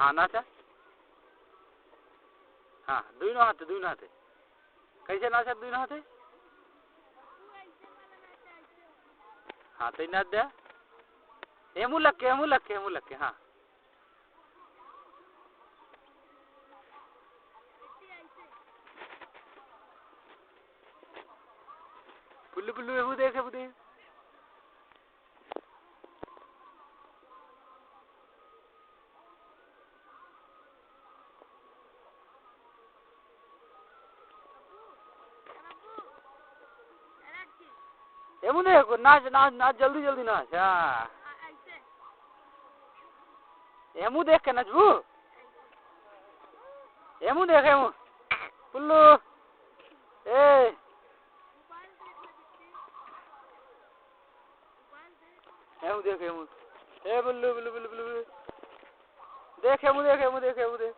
हाँ नाचा हाँ दुई हाथे कैसे नाचा दुई हाथे हाँ तो नाच दे एमू लग के हाँ पुल्लू पुल्लू एमू देख एमू देखो नाच नाच नाच जल्दी जल्दी नाच हाँ एमू देख के नचबू एमू देख एमू पुल्लू ए एमू देख एमू ए बुल्लू बुल्लू बुल्लू बुल्लू देख एमू देख